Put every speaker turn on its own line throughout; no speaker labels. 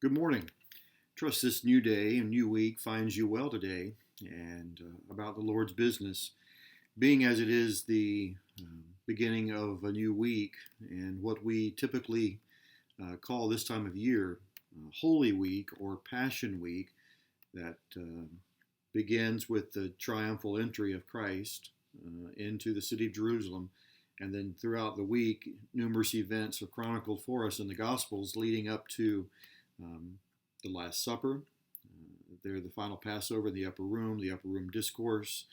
Good morning. Trust this new day and new week finds you well today and about the Lord's business. Being as it is the beginning of a new week and what we typically call this time of year Holy Week or Passion Week, that begins with the triumphal entry of Christ into the city of Jerusalem. And then throughout the week, numerous events are chronicled for us in the Gospels leading up to um, the Last Supper. There, the final Passover, the upper room discourse,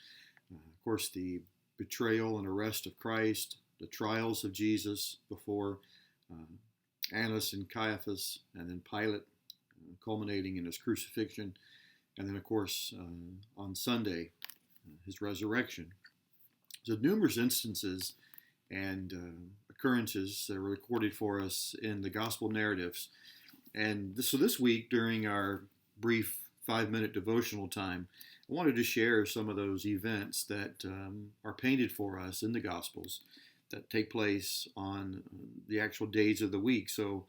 of course, the betrayal and arrest of Christ, the trials of Jesus before uh, Annas and Caiaphas, and then Pilate, culminating in his crucifixion, and then, of course, on Sunday, his resurrection. So, numerous instances and occurrences that are recorded for us in the gospel narratives. And this week, during our brief 5-minute devotional time, I wanted to share some of those events that are painted for us in the Gospels that take place on the actual days of the week. So,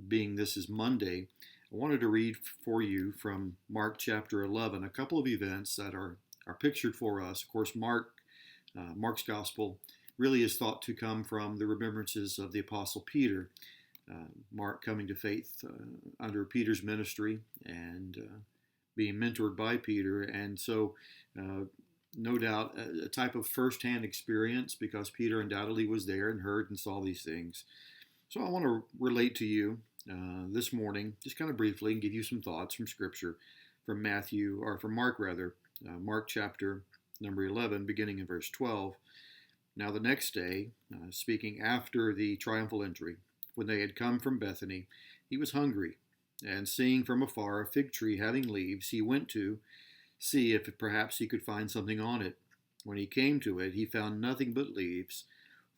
being this is Monday, I wanted to read for you from Mark chapter 11 a couple of events that are pictured for us. Of course, Mark's Gospel really is thought to come from the remembrances of the Apostle Peter. Mark coming to faith under Peter's ministry and being mentored by Peter. And so, no doubt, a type of firsthand experience because Peter undoubtedly was there and heard and saw these things. So I want to relate to you this morning, just kind of briefly, and give you some thoughts from Scripture from Mark chapter number 11, beginning in verse 12. Now the next day, speaking after the triumphal entry, when they had come from Bethany, he was hungry, and seeing from afar a fig tree having leaves, he went to see if perhaps he could find something on it. When he came to it, he found nothing but leaves,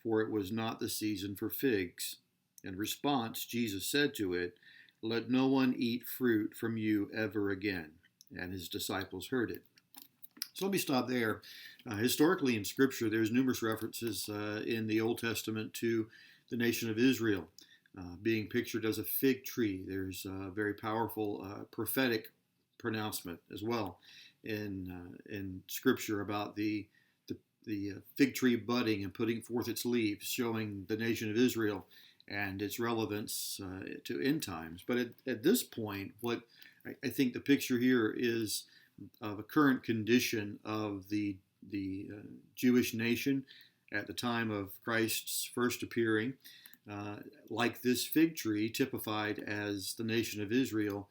for it was not the season for figs. In response, Jesus said to it, "Let no one eat fruit from you ever again." And his disciples heard it. So let me stop there. Historically in Scripture, there's numerous references in the Old Testament to the nation of Israel being pictured as a fig tree. There's a very powerful prophetic pronouncement as well in Scripture about the fig tree budding and putting forth its leaves, showing the nation of Israel and its relevance to end times. But at this point, what I think the picture here is of a current condition of the Jewish nation at the time of Christ's first appearing. Like this fig tree, typified as the nation of Israel,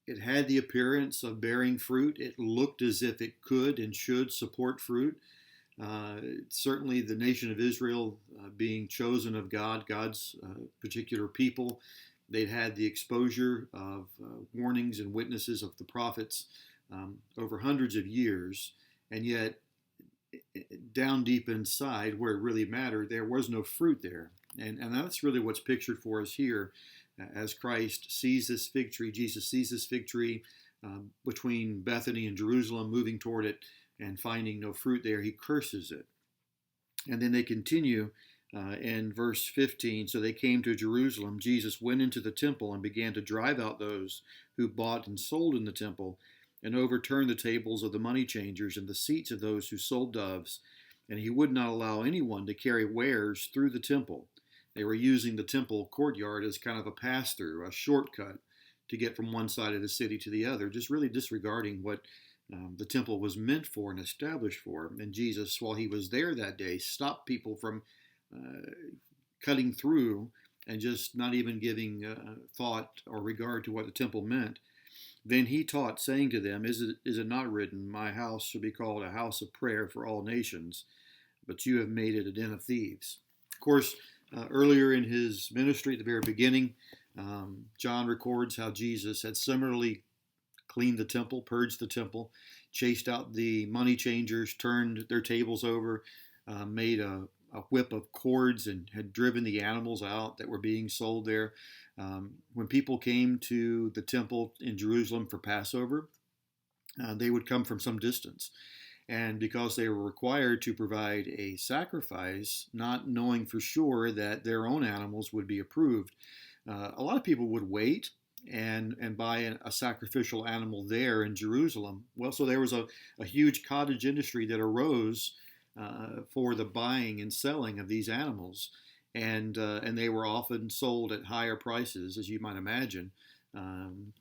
it had the appearance of bearing fruit. It looked as if it could and should support fruit. Certainly, the nation of Israel being chosen of God, God's particular people, they'd had the exposure of warnings and witnesses of the prophets over hundreds of years, and yet down deep inside, where it really mattered, there was no fruit there. And that's really what's pictured for us here as Christ sees this fig tree. Jesus sees this fig tree between Bethany and Jerusalem, moving toward it and finding no fruit there. He curses it. And then they continue in verse 15. So they came to Jerusalem. Jesus went into the temple and began to drive out those who bought and sold in the temple, and overturned the tables of the money changers and the seats of those who sold doves. And he would not allow anyone to carry wares through the temple. They were using the temple courtyard as kind of a pass-through, a shortcut to get from one side of the city to the other, just really disregarding what the temple was meant for and established for. And Jesus, while he was there that day, stopped people from cutting through and just not even giving thought or regard to what the temple meant. Then he taught, saying to them, is it not written, my house shall be called a house of prayer for all nations, but you have made it a den of thieves. Of course, earlier in his ministry, at the very beginning, John records how Jesus had similarly cleaned the temple, purged the temple, chased out the money changers, turned their tables over, made a whip of cords and had driven the animals out that were being sold there. When people came to the temple in Jerusalem for Passover, they would come from some distance. And because they were required to provide a sacrifice, not knowing for sure that their own animals would be approved, a lot of people would wait and buy a sacrificial animal there in Jerusalem. Well, so there was a huge cottage industry that arose for the buying and selling of these animals, and they were often sold at higher prices, as you might imagine,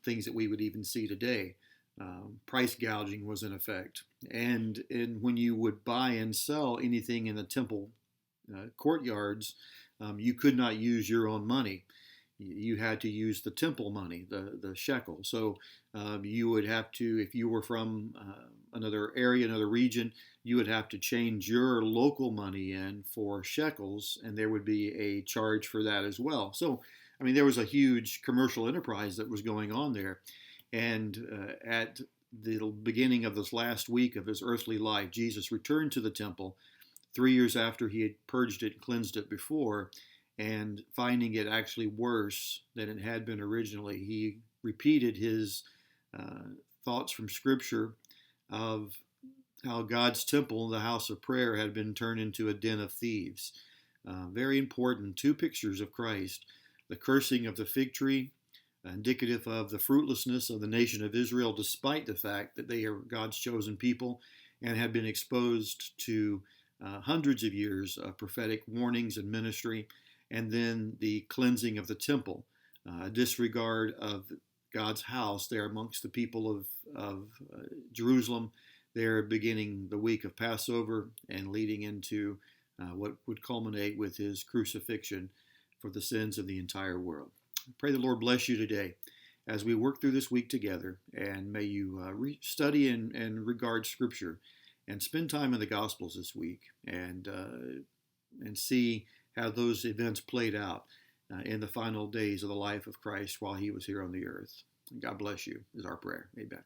things that we would even see today. Price gouging was in effect, and when you would buy and sell anything in the temple courtyards, you could not use your own money. You had to use the temple money, the shekel. So you would have to, if you were from another area, another region, you would have to change your local money in for shekels, and there would be a charge for that as well. So, I mean, there was a huge commercial enterprise that was going on there. And at the beginning of this last week of his earthly life, Jesus returned to the temple 3 years after he had purged it and cleansed it before, and finding it actually worse than it had been originally. He repeated his thoughts from Scripture of how God's temple, the house of prayer, had been turned into a den of thieves. Very important, two pictures of Christ: the cursing of the fig tree, indicative of the fruitlessness of the nation of Israel, despite the fact that they are God's chosen people and had been exposed to hundreds of years of prophetic warnings and ministry, and then the cleansing of the temple, disregard of God's house there amongst the people of Jerusalem, there beginning the week of Passover and leading into what would culminate with his crucifixion for the sins of the entire world. I pray the Lord bless you today as we work through this week together, and may you study and regard Scripture and spend time in the Gospels this week and see how those events played out in the final days of the life of Christ while he was here on the earth. God bless you is our prayer. Amen.